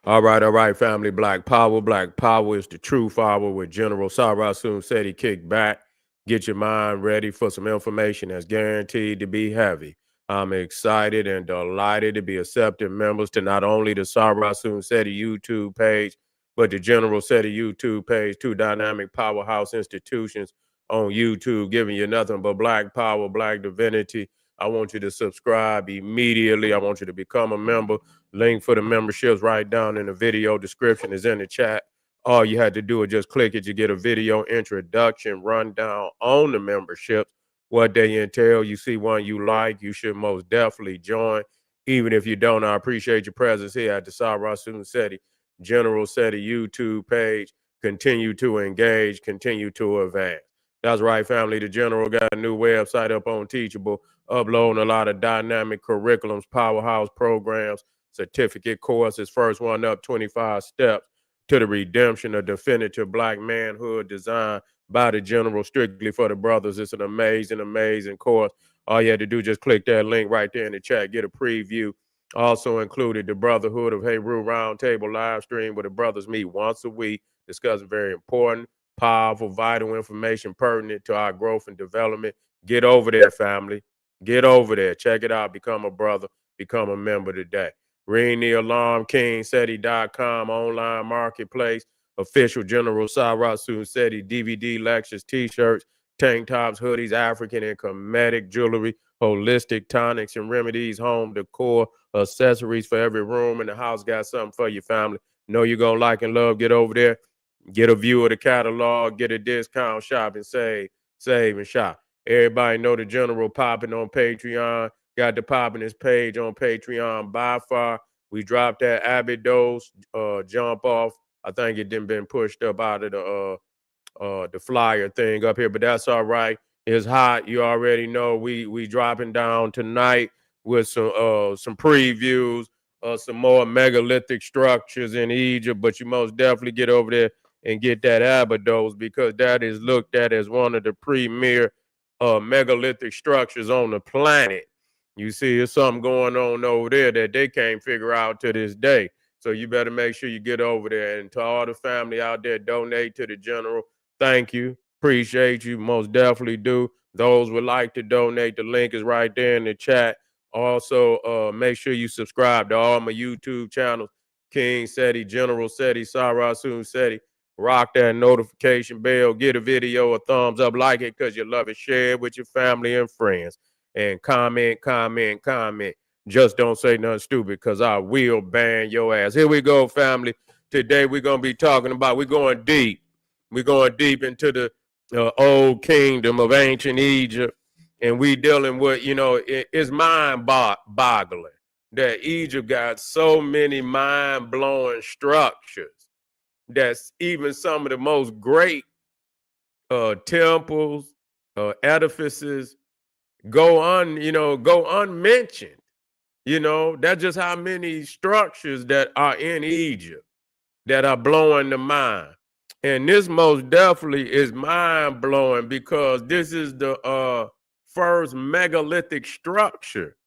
All right, family. Black Power. Black Power is the true power with General Sarasun said he kicked back. Get your mind ready for some information that's guaranteed to be heavy. I'm excited and delighted to be accepting members to not only the Sarasun Seti YouTube page, but the General Seti YouTube page, two dynamic powerhouse institutions on YouTube, giving you nothing but black power, black divinity. I want you to subscribe immediately. I want you to become a member. Link for the memberships right down in the video description is in the chat. All you had to do is just click it. You get a video introduction rundown on the memberships, what they entail. You see one you like, you should most definitely join. Even if you don't, I appreciate your presence here at the Sarasun Seti General Seti YouTube page. Continue to engage, continue to advance. That's right, family. The General got a new website up on Teachable, uploading a lot of dynamic curriculums, powerhouse programs, certificate courses. First one up, 25 steps to the redemption of definitive black manhood, designed by the General strictly for the brothers. It's an amazing, amazing course. All you had to do, just click that link right there in the chat, get a preview. Also included the Brotherhood of Heru Roundtable live stream where the brothers meet once a week, discussing very important, powerful, vital information pertinent to our growth and development. Get over there, family. Get over there. Check it out. Become a brother. Become a member today. Ring the alarm, KingSeti.com, online marketplace, official General Sarasun Seti DVD lectures, t-shirts, tank tops, hoodies, African and Kemetic jewelry, holistic tonics and remedies, home decor, accessories for every room in the house. Got something for your family. Know you're going to like and love. Get over there. Get a view of the catalog. Get a discount, shop, and save and shop. Everybody know the General popping on Patreon. Got the popping his page on Patreon by far. We dropped that Abydos jump off. I think it didn't been pushed up out of the flyer thing up here, but that's all right. It's hot. You already know we dropping down tonight with some previews of some more megalithic structures in Egypt, but you most definitely get over there and get that Abydos because that is looked at as one of the premier megalithic structures on the planet. You see, there's something going on over there that they can't figure out to this day. So you better make sure you get over there. And to all the family out there, donate to the General. Thank you. Appreciate you. Most definitely do. Those would like to donate. The link is right there in the chat. Also, make sure you subscribe to all my YouTube channels. King Seti, General Seti, Sarasun Seti. Rock that notification bell. Get a video a thumbs up. Like it because you love it. Share it with your family and friends. And comment, comment, comment. Just don't say nothing stupid because I will ban your ass. Here we go, family. Today we're going to be talking about, we're going deep. We're going deep into the old kingdom of ancient Egypt. And we dealing with, it's mind-boggling that Egypt got so many mind-blowing structures that's even some of the most great temples, edifices, go unmentioned. That's just how many structures that are in Egypt that are blowing the mind. And this most definitely is mind blowing because this is the first megalithic structure.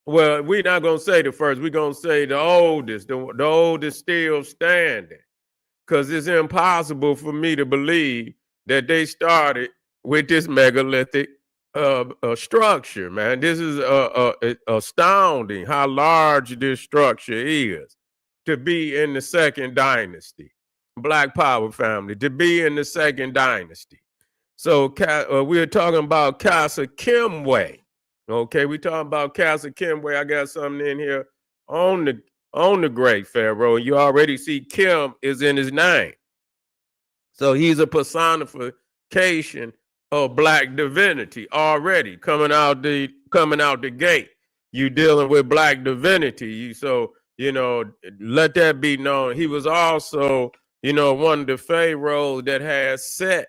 Well, we're not going to say the first, we're going to say the oldest, the oldest still standing. Because it's impossible for me to believe that they started with this megalithic structure, man. This is astounding how large this structure is to be in the second dynasty. Black Power family, to be in the second dynasty. So we're talking about Khasekhemwy. Okay, we're talking about Khasekhemwy. I got something in here on the great pharaoh. You already see Kim is in his name. So he's a personification of black divinity already coming out the gate. You dealing with black divinity. Let that be known. He was also, one of the pharaohs that had set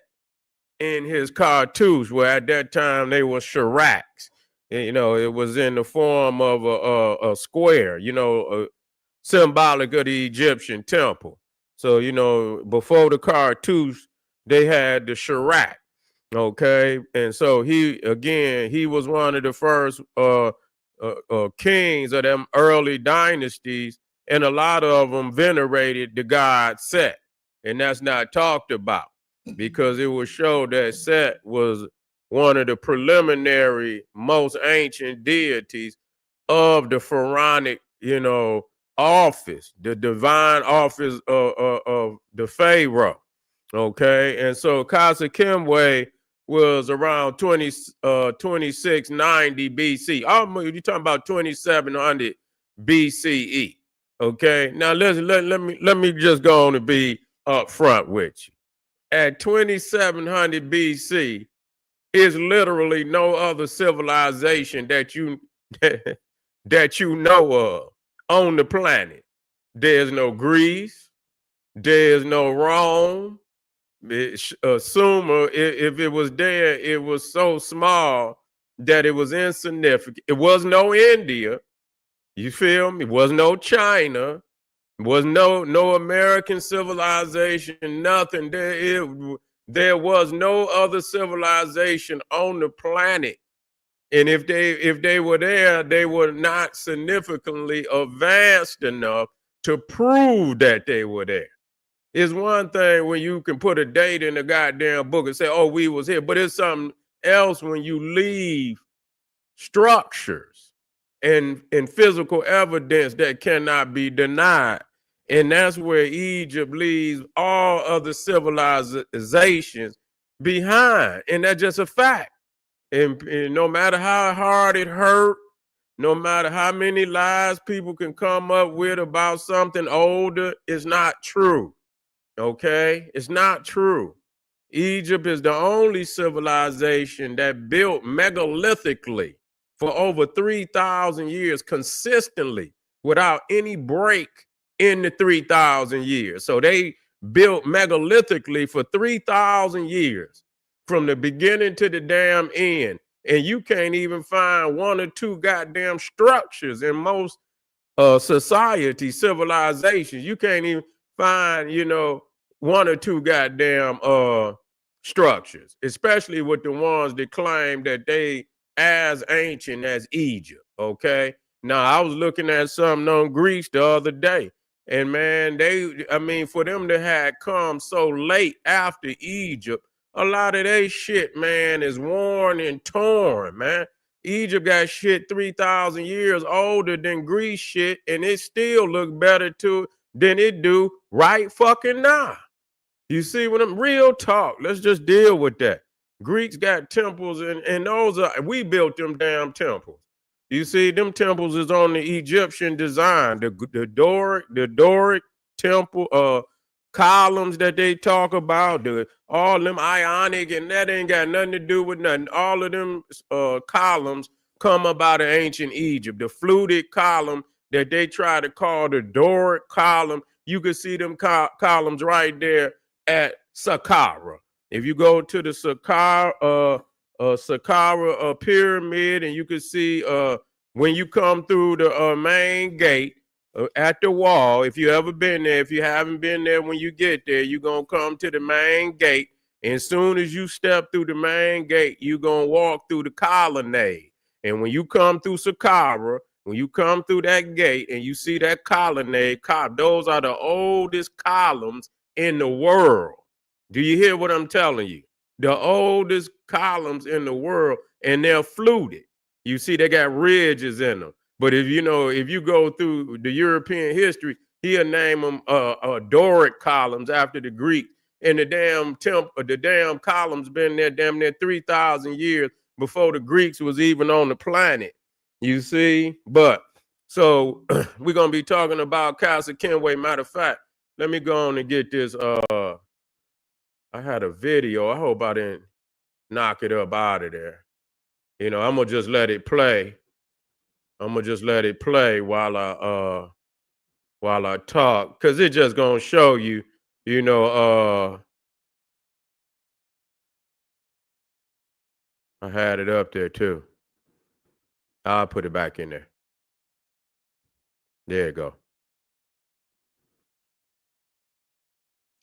in his cartouche, where at that time they were sharaks. It was in the form of a square, symbolic of the Egyptian temple. So, before the cartouche, they had the sharak. Okay. And so he was one of the first kings of them early dynasties and a lot of them venerated the god Set, and that's not talked about because it was shown that Set was one of the preliminary, most ancient deities of the pharaonic, office, the divine office of the pharaoh. Okay, and so Khasekhemwy was around 2690 BC. You're talking about 2700 BCE. Okay, now let me just go on and be upfront with you. At 2700 BC is literally no other civilization that you that you know of on the planet. There's no Greece, there's no Rome. Sumer, if it was there, it was so small that it was insignificant. It was no India. You feel me? It was no China. It was no American civilization. Nothing. There was no other civilization on the planet. And if they were there, they were not significantly advanced enough to prove that they were there. It's one thing when you can put a date in a goddamn book and say, "Oh, we was here," but it's something else when you leave structures and physical evidence that cannot be denied. And that's where Egypt leaves all other civilizations behind. And that's just a fact. And no matter how hard it hurt, no matter how many lies people can come up with about something older, it's not true. Okay? It's not true. Egypt is the only civilization that built megalithrically for over 3,000 years consistently without any break in the 3,000 years. So they built megalithrically for 3,000 years from the beginning to the damn end. And you can't even find one or two goddamn structures in most society, civilizations. You can't even find, one or two goddamn structures, especially with the ones that claim that they as ancient as Egypt. Okay. Now I was looking at something on Greece the other day, and man, for them to have come so late after Egypt, a lot of their shit, man, is worn and torn, man. Egypt got shit 3,000 years older than Greece shit, and it still look better than it do right fucking now. You see what I'm real talk. Let's just deal with that. Greeks got temples, and we built them damn temples. You see, them temples is on the Egyptian design, the Doric temple, columns that they talk about, all them Ionic, and that ain't got nothing to do with nothing. All of them columns come about of ancient Egypt. The fluted column that they try to call the Doric column, you can see them columns right there at Saqqara. If you go to the Saqqara pyramid, and you can see when you come through the main gate at the wall, if you ever been there, if you haven't been there, when you get there, you're going to come to the main gate. And as soon as you step through the main gate, you're going to walk through the colonnade. And when you come through Saqqara, when you come through that gate and you see that colonnade, those are the oldest columns in the world. Do you hear what I'm telling you? The oldest columns in the world, and they're fluted. You see, they got ridges in them. But if you go through the European history, he'll name them Doric columns after the Greek. And the damn columns been there damn near 3,000 years before the Greeks was even on the planet. You see? But so we're gonna be talking about Khasekhemwy. Matter of fact, let me go on and get this. I had a video. I hope I didn't knock it up out of there. I'm gonna just let it play. I'm gonna just let it play while I talk, because it's just gonna show you, I had it up there too. I'll put it back in there. There you go.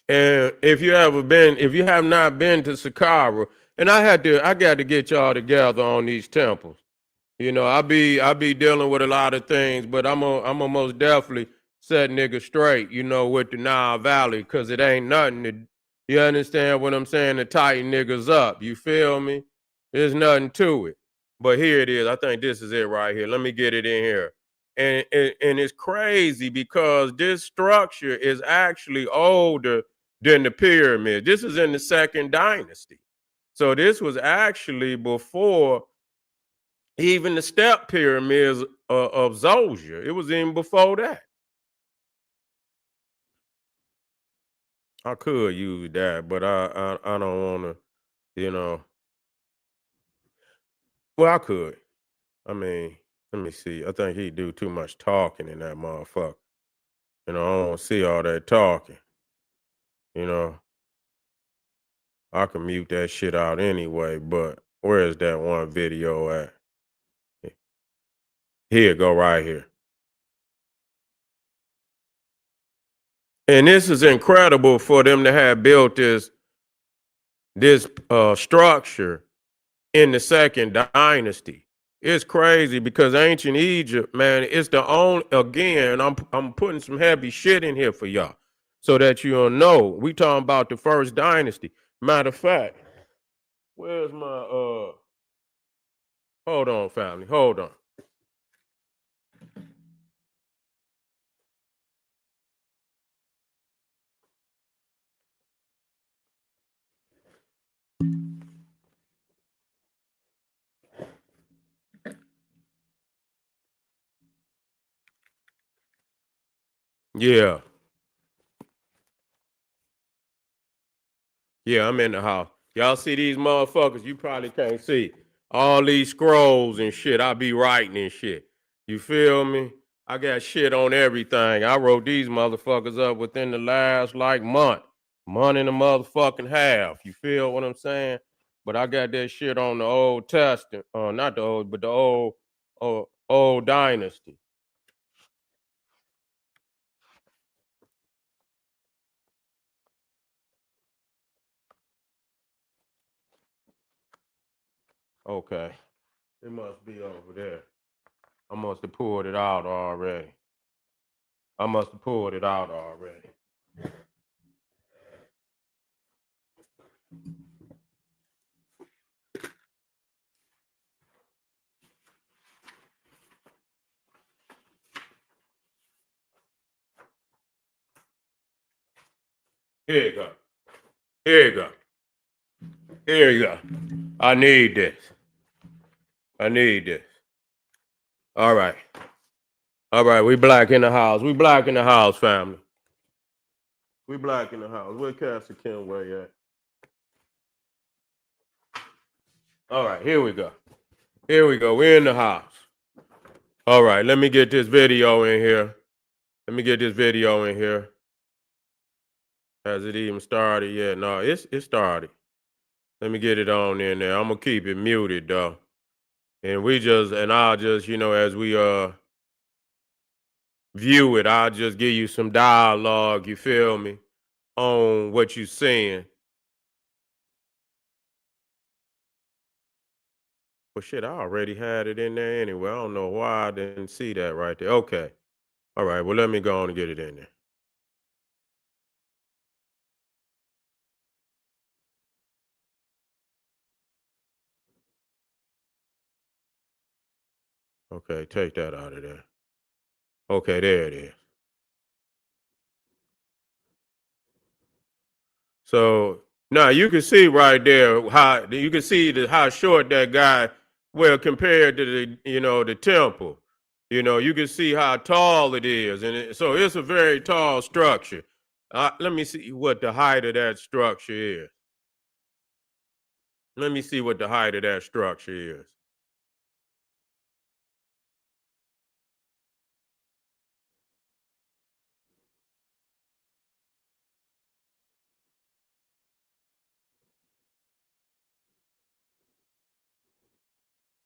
And if you have not been to Saqqara, and I got to get y'all together on these temples. I be dealing with a lot of things, but I'm a most definitely set niggas straight, with the Nile Valley, because it ain't nothing to, you understand what I'm saying, to tighten niggas up. You feel me? There's nothing to it. But here it is. I think this is it right here. Let me get it in here. And it's crazy because this structure is actually older than the pyramid. This is in the second dynasty. So this was actually before even the step pyramids of Zolja. It was even before that. I could use that, but I don't want to, Well, I could. I mean, let me see. I think he do too much talking in that motherfucker. I don't want to see all that talking. You know, I can mute that shit out anyway. But where is that one video at? Here, go right here. And this is incredible for them to have built this structure in the second dynasty. It's crazy because ancient Egypt, man, it's the only, again, I'm putting some heavy shit in here for y'all so that you'll know. We talking about the first dynasty. Matter of fact, where's my hold on, family. Hold on. Yeah. Yeah, I'm in the house. Y'all see these motherfuckers? You probably can't see. All these scrolls and shit. I be writing and shit. You feel me? I got shit on everything. I wrote these motherfuckers up within the last month and a motherfucking half. You feel what I'm saying? But I got that shit on the Old Testament. Not the old, but the old dynasty. Okay. It must be over there. I must have pulled it out already. I must have pulled it out already. Here you go. Here you go. Here you go. I need this. I need this. All right. All right. We black in the house. We black in the house, family. We black in the house. Where Khasekhemwy at? All right. Here we go. Here we go. We're in the house. All right. Let me get this video in here. Let me get this video in here. Has it even started yet? No, it started. Let me get it on in there. I'm gonna keep it muted though. And I'll just, as we view it, I'll just give you some dialogue, you feel me, on what you're seeing. Well, shit, I already had it in there anyway. I don't know why I didn't see that right there. Okay. All right. Well, let me go on and get it in there. Okay. Take that out of there. Okay. There it is. So now you can see right there how you can see how short that guy, well, compared to the temple. You can see how tall it is, and so it's a very tall structure. Let me see what the height of that structure is. Let me see what the height of that structure is.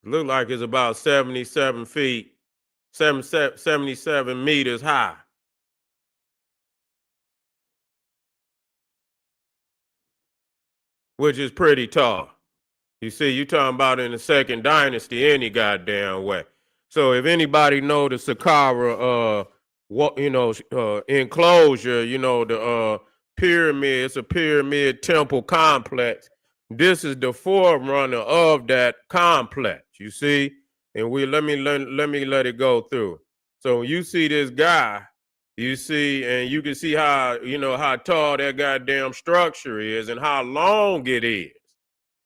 Look like it's about 77 feet, 77 meters high, which is pretty tall. You see, you talking about in the second dynasty any goddamn way. So if anybody know the Saqqara what enclosure, the pyramid. It's a pyramid temple complex. This is the forerunner of that complex, you see. And we let it go through. So you see this guy, you see, and you can see how how tall that goddamn structure is and how long it is.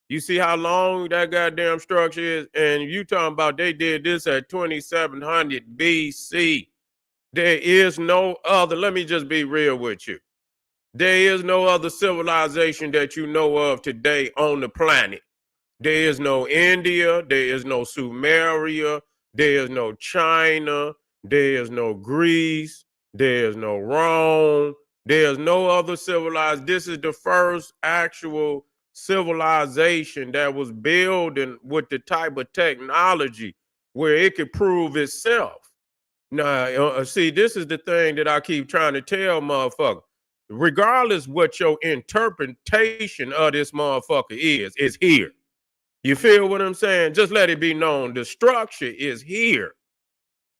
You see how long that goddamn structure is, and you talking about they did this at 2700 BC. There is no other, let me just be real with you. There is no other civilization that you know of today on the planet. There is no India, there is no Sumeria, there is no China, there is no Greece, there is no Rome, there is no other civilized. This is the first actual civilization that was building with the type of technology where it could prove itself. Now, see, this is the thing that I keep trying to tell motherfuckers. Regardless what your interpretation of this motherfucker is here. You feel what I'm saying? Just let it be known. The structure is here.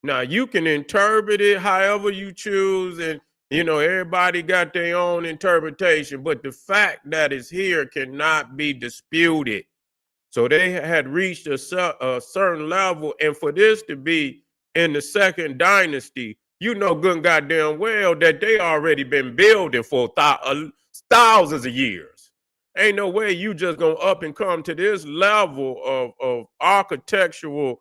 Now, you can interpret it however you choose, and everybody got their own interpretation, but the fact that it's here cannot be disputed. So they had reached a certain level, and for this to be in the second dynasty, good and goddamn well that they already been building for thousands of years. Ain't no way you just gonna up and come to this level of architectural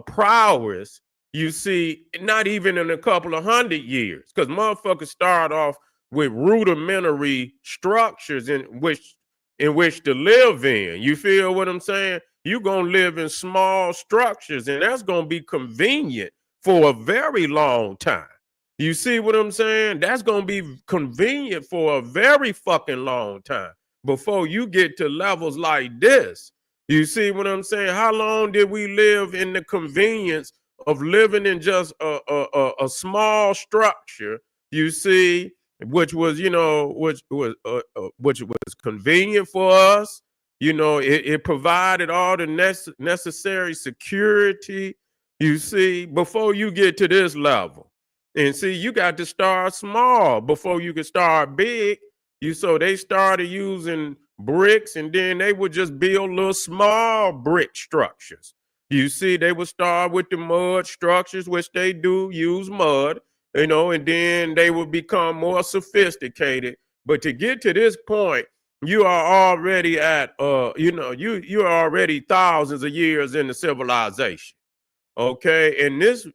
prowess. You see, not even in a couple of 100 years, because motherfuckers start off with rudimentary structures in which to live in. You feel what I'm saying? You're going to live in small structures, and that's going to be convenient for a very long time. You see what I'm saying? That's going to be convenient for a very fucking long time before you get to levels like this. You see what I'm saying? How long did we live in the convenience of living in just a small structure? You see, which was convenient for us. It provided all the necessary security. You see, before you get to this level, and see, you got to start small before you can start big. So they started using bricks, and then they would just build little small brick structures. You see, they would start with the mud structures, which they do use mud, and then they will become more sophisticated. But to get to this point, you are already at, you're already thousands of years into civilization. Okay, and this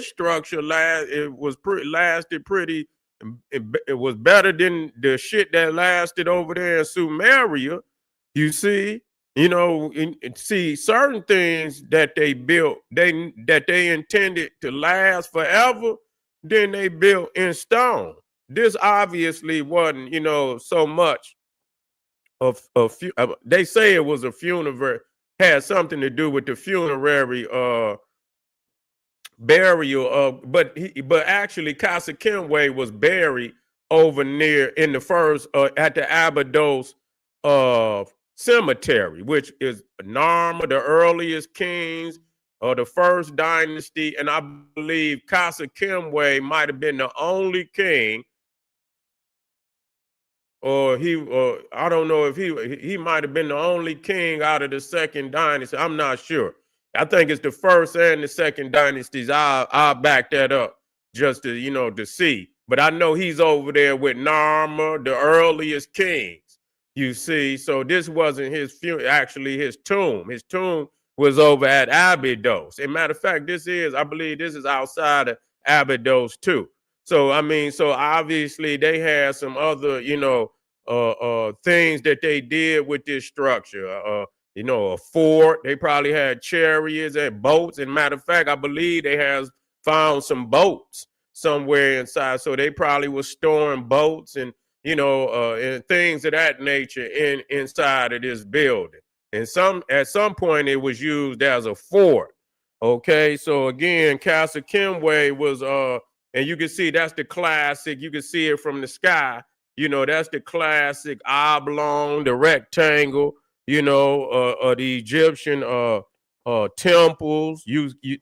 structure lasted pretty. It was better than the shit that lasted over there in Sumeria. You see, see certain things that they built, that they intended to last forever, then they built in stone. This obviously wasn't, so much of they say it was a funerary, had something to do with the funerary burial of, but actually Khasekhemwy was buried over near in the first at the Abydos cemetery, which is Narmer, the earliest kings of the first dynasty, and I believe Khasekhemwy might have been the only king, or I don't know if he might have been the only king out of the second dynasty. I'm not sure. I think it's the first and the second dynasties. I'll back that up just to see. But I know he's over there with Narmer, the earliest kings. You see, so this wasn't actually his tomb. His tomb was over at Abydos. As a matter of fact, I believe this is outside of Abydos too. So I mean, so obviously they had some other, things that they did with this structure. A fort. They probably had chariots and boats. And matter of fact, I believe they have found some boats somewhere inside. So they probably were storing boats and and things of that nature inside of this building. And at some point it was used as a fort. Okay, so again, Khasekhemwy was and you can see that's the classic. You can see it from the sky. That's the classic oblong, the rectangle. The Egyptian temples.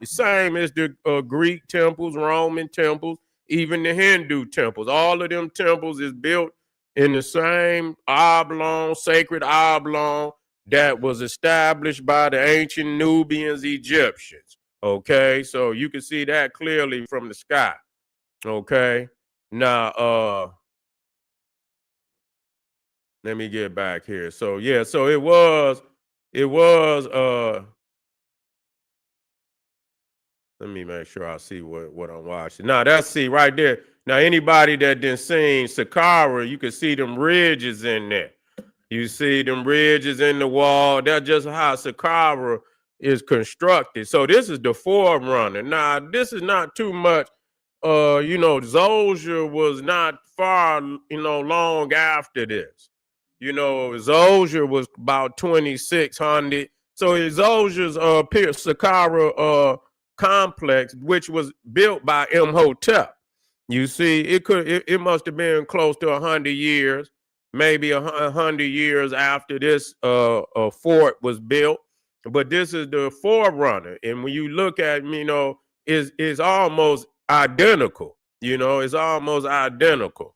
Same as the Greek temples, Roman temples. even the Hindu temples. All of them temples is built in the same oblong, sacred oblong that was established by the ancient Nubians, Egyptians. Okay, so you can see that clearly from the sky. Okay, now let me get back here. So yeah, so it was let me make sure I see what I'm watching. Now that's see right there. Now anybody that didn't seen Saqqara, you can see them ridges in there. You see them ridges in the wall. That's just how Saqqara is constructed. So this is the forerunner. Now this is not too much. Zosia was not far, long after this. Zosia was about 2600. So Zosia's Saqqara complex, which was built by Imhotep. You see, it must have been close to 100 years, maybe 100 years after this fort was built. But this is the forerunner, and when you look at, is almost identical. It's almost identical.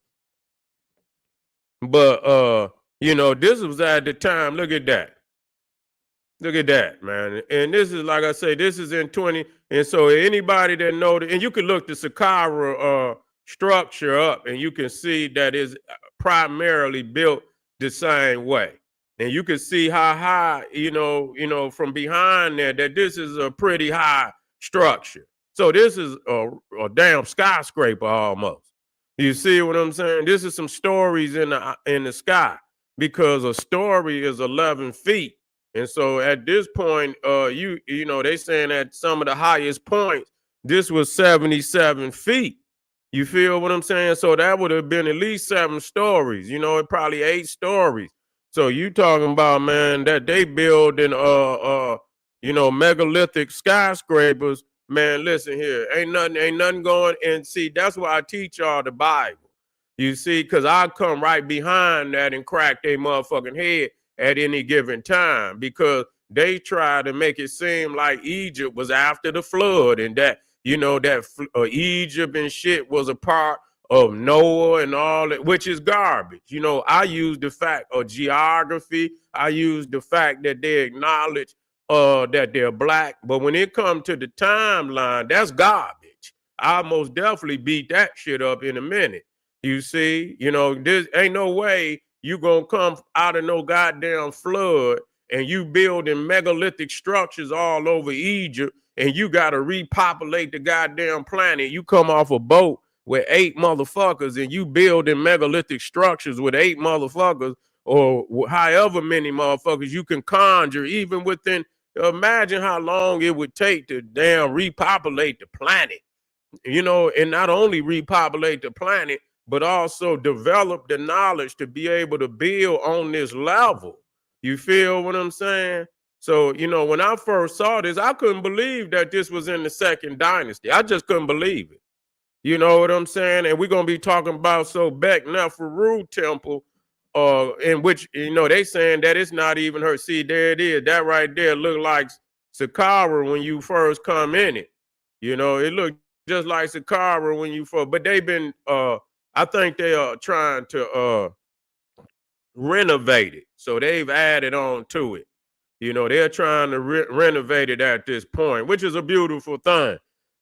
But this was at the time. Look at that. Look at that, man. And this is, like I say, this is in 20. And so anybody that know that, and you can look the Saqqara structure up, and you can see that is primarily built the same way. And you can see how high, from behind there, that this is a pretty high structure. So this is a damn skyscraper almost. You see what I'm saying? This is some stories in the sky, because a story is 11 feet. And so at this point, they saying at some of the highest points, this was 77 feet. You feel what I'm saying? So that would have been at least 7 stories, probably 8 stories. So you talking about, man, that they building megalithic skyscrapers. Man, listen here. Ain't nothing going. And see, that's why I teach y'all the Bible. You see, because I come right behind that and crack their motherfucking head at any given time, because they try to make it seem like Egypt was after the flood, and that Egypt and shit was a part of Noah and all that, which is garbage. I use the fact of geography. I use the fact that they acknowledge that they're black. But when it comes to the timeline, that's garbage. I most definitely beat that shit up in a minute. You see, this ain't no way you gonna come out of no goddamn flood and you building megalithic structures all over Egypt, and you gotta repopulate the goddamn planet. You come off a boat with 8 motherfuckers and you building megalithic structures with 8 motherfuckers, or however many motherfuckers you can conjure, even within. Imagine how long it would take to damn repopulate the planet, and not only repopulate the planet, but also develop the knowledge to be able to build on this level. You feel what I'm saying? So, when I first saw this, I couldn't believe that this was in the second dynasty. I just couldn't believe it. You know what I'm saying? And we're going to be talking about Sobek Neferu Temple, in which, they saying that it's not even her. See, there it is. That right there look like Saqqara when you first come in it. It looked just like Saqqara when you first, but they've been, I think they are trying to renovate it. So they've added on to it. They're trying to renovate it at this point, which is a beautiful thing.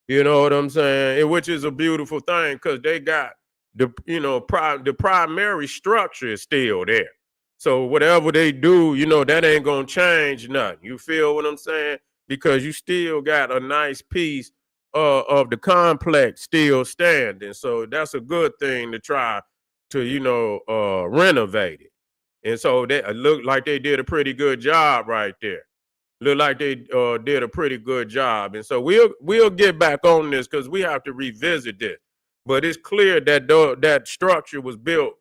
You know what I'm saying? Which is a beautiful thing, because they got the primary structure is still there. So whatever they do, that ain't gonna change nothing. You feel what I'm saying? Because you still got a nice piece of the complex still standing. So that's a good thing to try to renovate it. And so they look like they did a pretty good job right there. Look like they did a pretty good job. And so we'll get back on this, because we have to revisit this. But it's clear that that structure was built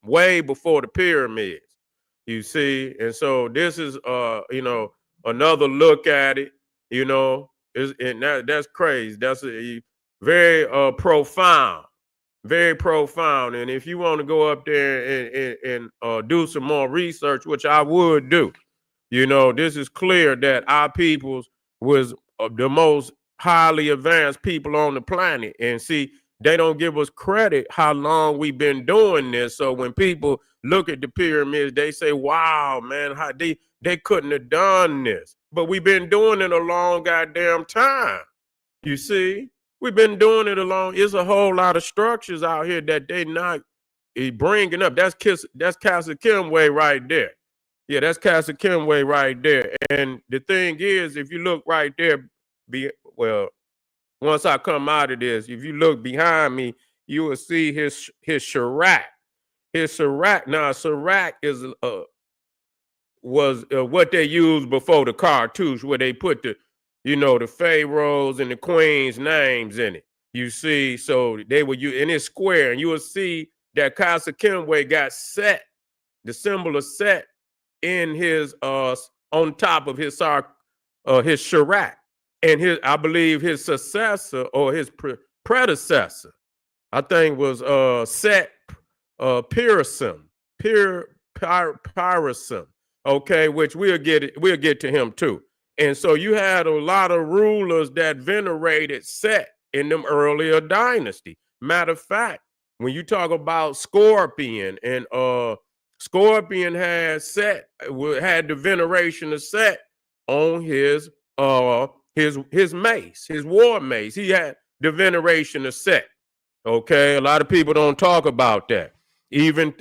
way before the pyramids. You see, and so this is another look at it. And that's crazy. That's very profound. Very profound. And if you want to go up there and do some more research, which I would do, this is clear that our peoples was the most highly advanced people on the planet. And see, they don't give us credit how long we've been doing this. So when people look at the pyramids, they say, wow, man, how they couldn't have done this. But we've been doing it a long goddamn time. You see, we've been doing it a long. It's a whole lot of structures out here that they not bringing up. That's Khasekhemwy right there. Yeah, that's Khasekhemwy right there. And the thing is, if you look right there, well, once I come out of this, if you look behind me, you will see his Sharak. His Sharak. Now, Sharak is was what they used before the cartouche, where they put the pharaohs and the queens' names in it. You see, so they were in this square, and you will see that Khasekhemwy got set. The symbol is set in his on top of his Sharak, and I believe his successor or his predecessor, I think was Set Pearson, Pearson. Okay, which we'll get to him too. And so you had a lot of rulers that venerated Set in them earlier dynasty. Matter of fact, when you talk about Scorpion, and Scorpion had the veneration of Set on his mace, his war mace. He had the veneration of Set. Okay, a lot of people don't talk about that. Even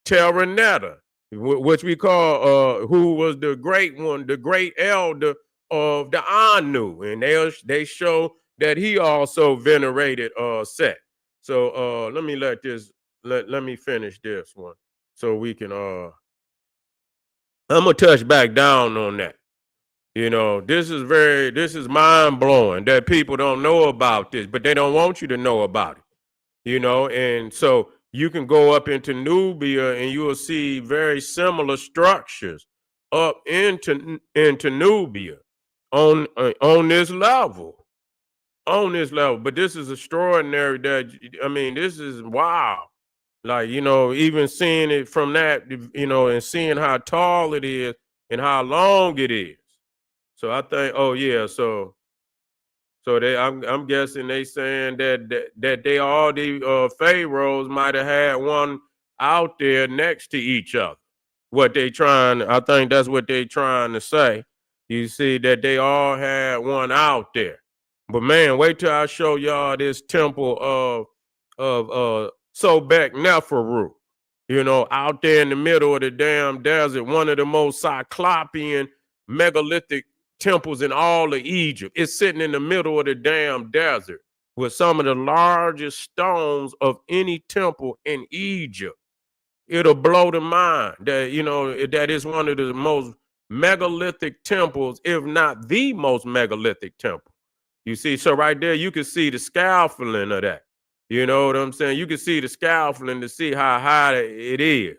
Terranetta, which we call who was the great one, the great elder of the Anu, and they show that he also venerated Set. So let me finish this one so we can I'm gonna touch back down on that. This is mind blowing that people don't know about this, but they don't want you to know about it. And so you can go up into Nubia and you will see very similar structures up into Nubia on this level. On this level. But this is extraordinary this is wow. Like, even seeing it from that, and seeing how tall it is and how long it is. So I think, oh yeah, so I'm guessing they saying that they all the pharaohs might have had one out there next to each other. I think that's what they trying to say. You see that they all had one out there. But man, wait till I show y'all this temple of Sobek Neferu. Out there in the middle of the damn desert, one of the most cyclopean megalithic temples in all of Egypt. It's sitting in the middle of the damn desert with some of the largest stones of any temple in Egypt. It'll blow the mind that that is one of the most megalithic temples, if not the most megalithic temple. You see, so right there you can see the scaffolding of that. You know what I'm saying? You can see the scaffolding to see how high it is,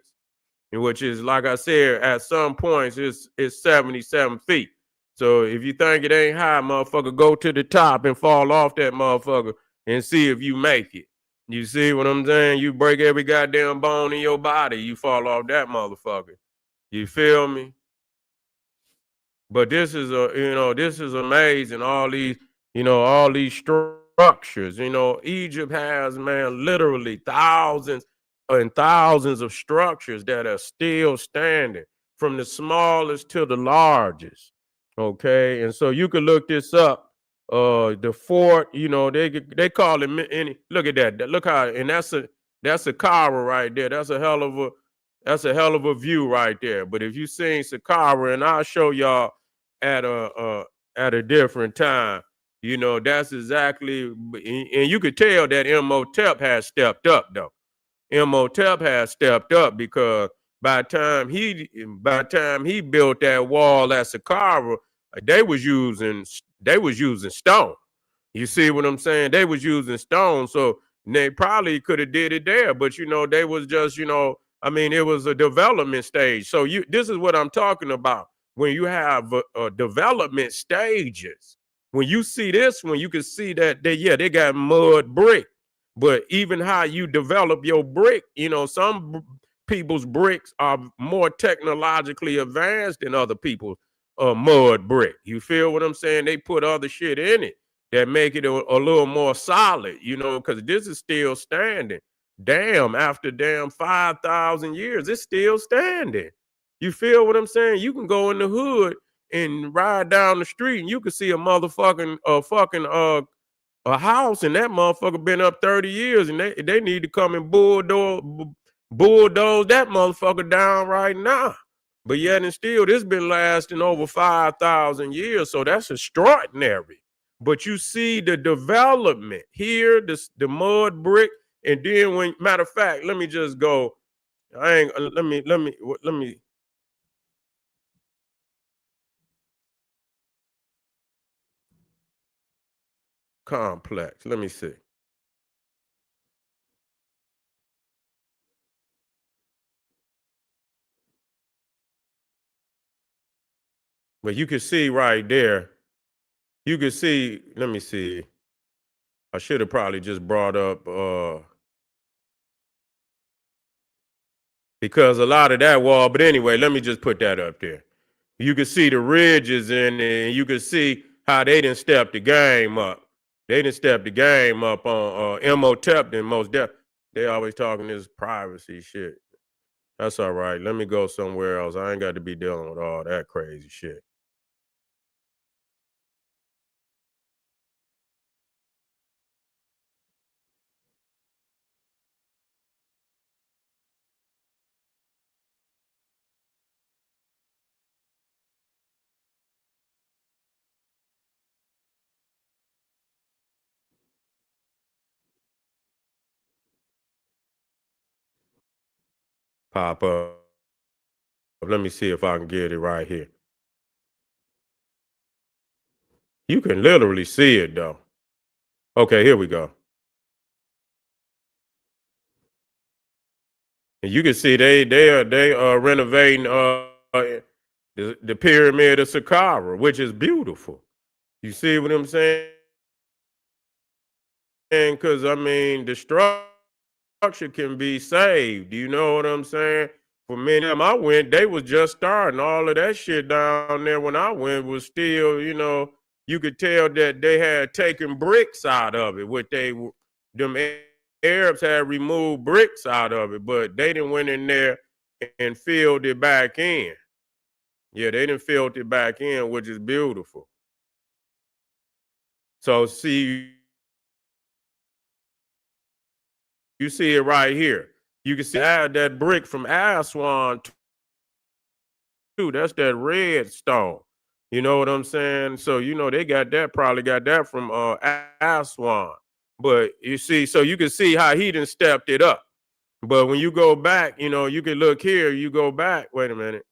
which is, like I said, at some points it's 77 feet. So if you think it ain't high, motherfucker, go to the top and fall off that motherfucker and see if you make it. You see what I'm saying? You break every goddamn bone in your body, you fall off that motherfucker. You feel me? But this is this is amazing. All these structures. Egypt has, man, literally thousands and thousands of structures that are still standing, from the smallest to the largest. Okay, and so you can look this up. The fort, they call it look at that. Look how, and that's a Saqqara right there. That's a hell of a view right there. But if you seen Saqqara, and I'll show y'all at a different time, that's exactly, and you could tell that Imhotep has stepped up though. Imhotep has stepped up, because by the time he built that wall at Saqqara, they was using stone. You see what I'm saying? They was using stone, so they probably could have did it there, but they was just, it was a development stage. So this is what I'm talking about. When you have development stages, when you see this one, you can see that they got mud brick. But even how you develop your brick, some people's bricks are more technologically advanced than other people's mud brick. You feel what I'm saying? They put other shit in it. that make it a little more solid, because this is still standing. Damn, after damn 5,000 years, it's still standing. You feel what I'm saying? You can go in the hood and ride down the street and you can see a motherfucking fucking a house, and that motherfucker been up 30 years, and they need to come and bulldoze that motherfucker down right now. But yet and still, this been lasting over 5,000 years, so that's extraordinary. But you see the development here, the mud brick, and then when matter of fact, let me just go. I ain't let me complex. Let me see. But you can see right there. You can see. Let me see. I should have probably just brought up because a lot of that wall. But anyway, let me just put that up there. You can see the ridges in there, and you can see how they didn't step the game up. They didn't step the game up on Imhotep and most def. They always talking this privacy shit. That's all right. Let me go somewhere else. I ain't got to be dealing with all that crazy shit. Pop up. Let me see if I can get it right here. You can literally see it though. Okay, here we go. And you can see they are renovating the pyramid of Saqqara, which is beautiful. You see what I'm saying? Because I mean, the structure can be saved. You know what I'm saying? For many of them I went, they was just starting. All of that shit down there when I went was still, you could tell that they had taken bricks out of it. Them Arabs had removed bricks out of it, but they didn't went in there and filled it back in. Yeah, they didn't filled it back in, which is beautiful. So see, you see it right here. You can see that brick from Aswan too. That's that red stone. You know what I'm saying? So they got that, probably got that from Aswan. But you see, so you can see how he done stepped it up. But when you go back, you can look here, you go back, wait a minute.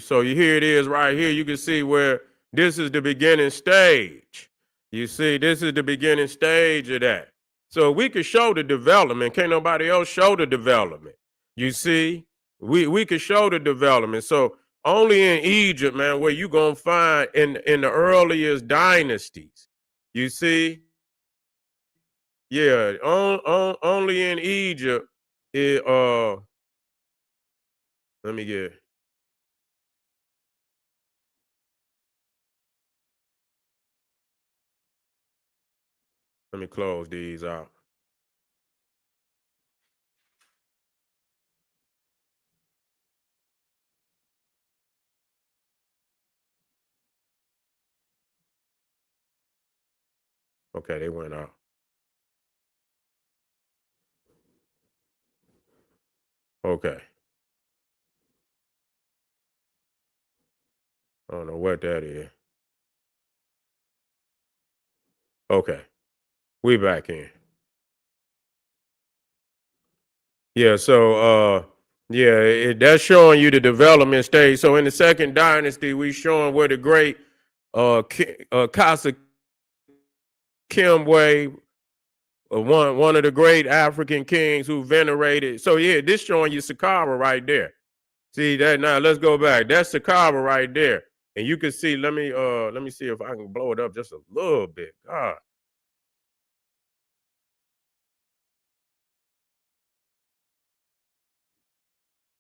So here it is right here. You can see where this is the beginning stage. You see, this is the beginning stage of that. So we could show the development. Can't nobody else show the development. You see, we could show the development. So only in Egypt, man, where you gonna find in the earliest dynasties. You see, yeah, only in Egypt. It let me get. Let me close these out. Okay, they went out. Okay. I don't know what that is. Okay. We back in. Yeah, so yeah, that's showing you the development stage. So in the second dynasty, we showing where the great Khasekhemwy, one of the great African kings who venerated. So yeah, this showing you Saqqara right there. See that now? Let's go back. That's Saqqara right there, and you can see. Let me see if I can blow it up just a little bit. God,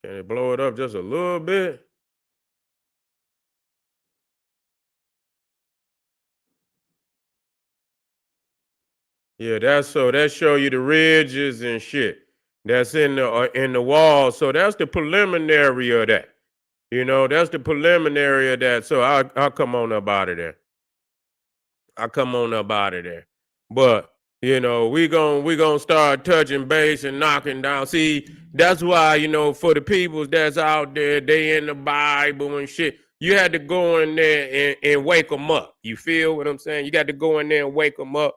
can it blow it up just a little bit? Yeah, that's so that show you the ridges and shit that's in the wall. So that's the preliminary of that. You know, that's the preliminary of that. So I'll come on up out of there. I come on up out of there. But we gonna start touching base and knocking down. See, that's why for the peoples that's out there, they in the Bible and shit. You had to go in there and wake them up. You feel what I'm saying? You got to go in there and wake them up,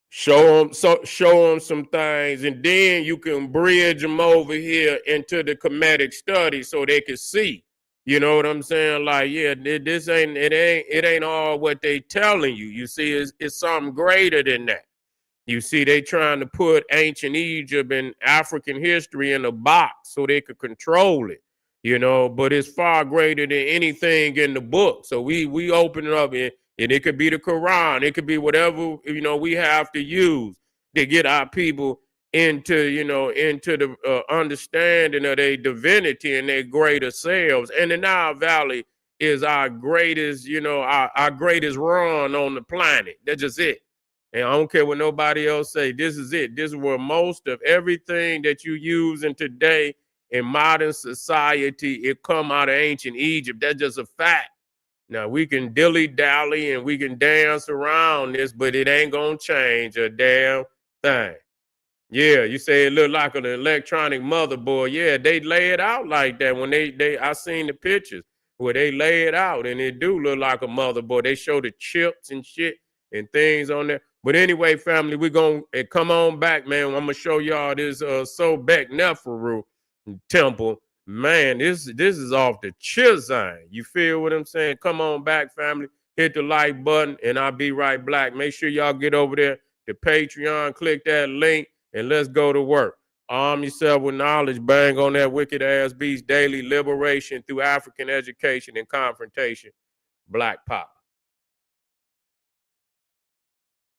show them some things, and then you can bridge them over here into the comedic study so they can see. You know what I'm saying? Like, yeah, this ain't all what they telling you. You see, it's something greater than that. You see, they trying to put ancient Egypt and African history in a box so they could control it, but it's far greater than anything in the book. So we open it up, and it could be the Quran, it could be whatever, we have to use to get our people into the understanding of their divinity and their greater selves. And the Nile Valley is our greatest, our greatest run on the planet. That's just it. And I don't care what nobody else say. This is it. This is where most of everything that you use in today in modern society, it come out of ancient Egypt. That's just a fact. Now we can dilly-dally and we can dance around this, but it ain't gonna change a damn thing. Yeah, you say it look like an electronic motherboard. Yeah, they lay it out like that. When I seen the pictures where they lay it out, and it do look like a motherboard. They show the chips and shit and things on there. But anyway, family, we gonna come on back, man. I'm gonna show y'all this Sobek Neferu temple. Man, this is off the Chizine. You feel what I'm saying? Come on back, family. Hit the like button, and I'll be right back. Make sure y'all get over there to Patreon, click that link, and let's go to work. Arm yourself with knowledge, bang on that wicked ass beast daily, liberation through African education and confrontation. Black Power.